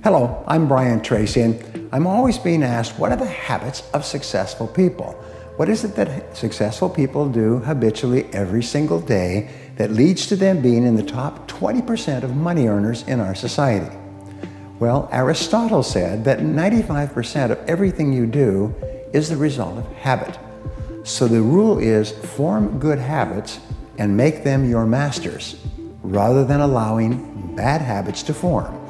Hello, I'm Tracy, and I'm always being asked, what are the habits of successful people? What is it that successful people do habitually every single day that leads to them being in the top 20% of money earners in our society? Well, Aristotle said that 95% of everything you do is the result of habit. So the rule is form good habits and make them your masters, rather than allowing bad habits to form.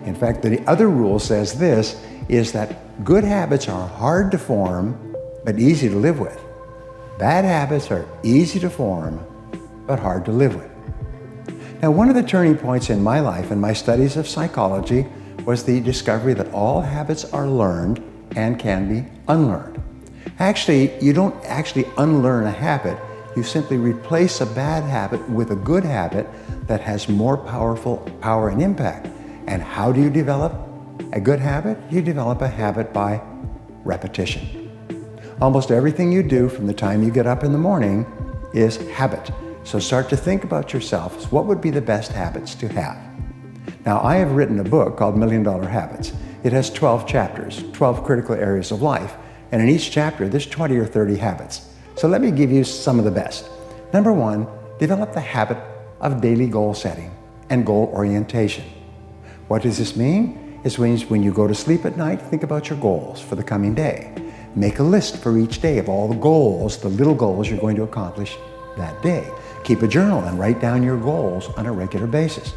In fact, the other rule says this, is that good habits are hard to form, but easy to live with. Bad habits are easy to form, but hard to live with. Now, one of the turning points in my life and my studies of psychology was the discovery that all habits are learned and can be unlearned. Actually, you don't actually unlearn a habit, you simply replace a bad habit with a good habit that has more power and impact. And how do you develop a good habit? You develop a habit by repetition. Almost everything you do from the time you get up in the morning is habit. So start to think about yourself as what would be the best habits to have. Now, I have written a book called $1 Million Habits. It has 12 chapters, 12 critical areas of life. And in each chapter, there's 20 or 30 habits. So let me give you some of the best. Number one, develop the habit of daily goal setting and goal orientation. What does this mean? It means when you go to sleep at night, think about your goals for the coming day. Make a list for each day of all the goals, the little goals you're going to accomplish that day. Keep a journal and write down your goals on a regular basis.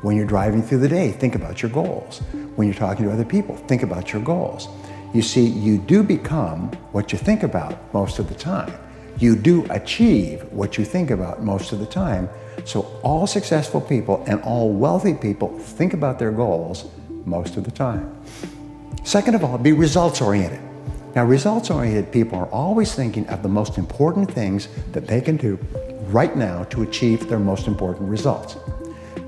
When you're driving through the day, think about your goals. When you're talking to other people, think about your goals. You see, you do become what you think about most of the time. You do achieve what you think about most of the time. So all successful people and all wealthy people think about their goals most of the time. Second of all, be results-oriented. Now, results-oriented people are always thinking of the most important things that they can do right now to achieve their most important results.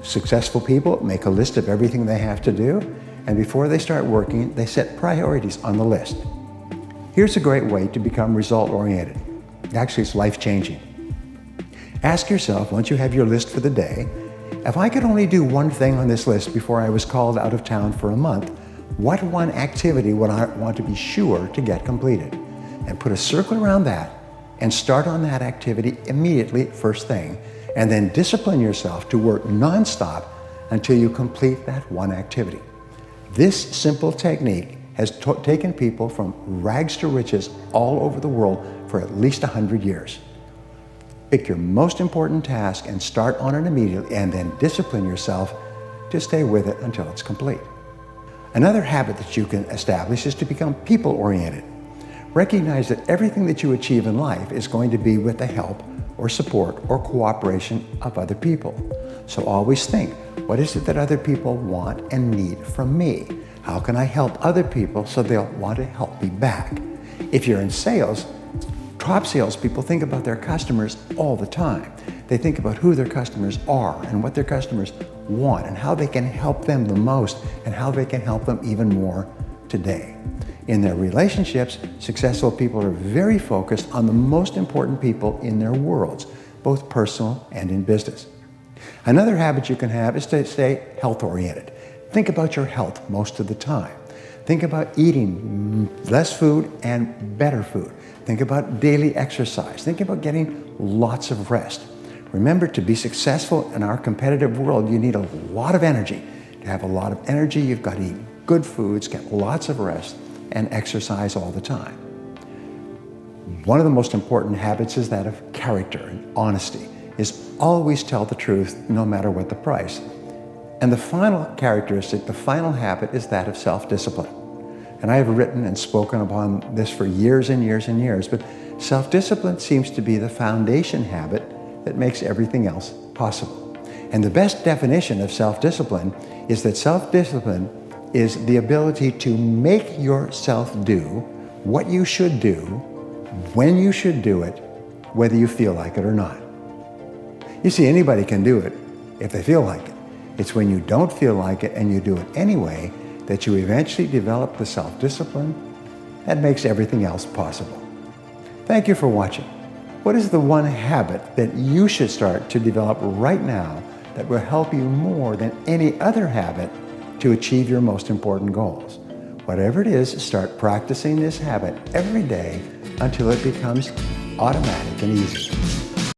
Successful people make a list of everything they have to do, and before they start working, they set priorities on the list. Here's a great way to become result-oriented. Actually, it's life-changing. Ask yourself, once you have your list for the day, if I could only do one thing on this list before I was called out of town for a month, what one activity would I want to be sure to get completed? And put a circle around that and start on that activity immediately, first thing, and then discipline yourself to work nonstop until you complete that one activity. This simple technique has taken people from rags to riches all over the world for at least 100 years. Pick your most important task and start on it immediately, and then discipline yourself to stay with it until it's complete. Another habit that you can establish is to become people-oriented. Recognize that everything that you achieve in life is going to be with the help or support or cooperation of other people. So always think, what is it that other people want and need from me? How can I help other people so they'll want to help me back? If you're in sales, top salespeople think about their customers all the time. They think about who their customers are and what their customers want and how they can help them the most and how they can help them even more today. In their relationships, successful people are very focused on the most important people in their worlds, both personal and in business. Another habit you can have is to stay health-oriented. Think about your health most of the time. Think about eating less food and better food. Think about daily exercise. Think about getting lots of rest. Remember, to be successful in our competitive world, you need a lot of energy. To have a lot of energy, you've got to eat good foods, get lots of rest, and exercise all the time. One of the most important habits is that of character and honesty, is always tell the truth no matter what the price. And the final characteristic, the final habit, is that of self-discipline. And I have written and spoken upon this for years and years and years, but self-discipline seems to be the foundation habit that makes everything else possible. And the best definition of self-discipline is that self-discipline is the ability to make yourself do what you should do, when you should do it, whether you feel like it or not. You see, anybody can do it if they feel like it. It's when you don't feel like it and you do it anyway that you eventually develop the self-discipline that makes everything else possible. Thank you for watching. What is the one habit that you should start to develop right now that will help you more than any other habit to achieve your most important goals. Whatever it is, start practicing this habit every day until it becomes automatic and easy.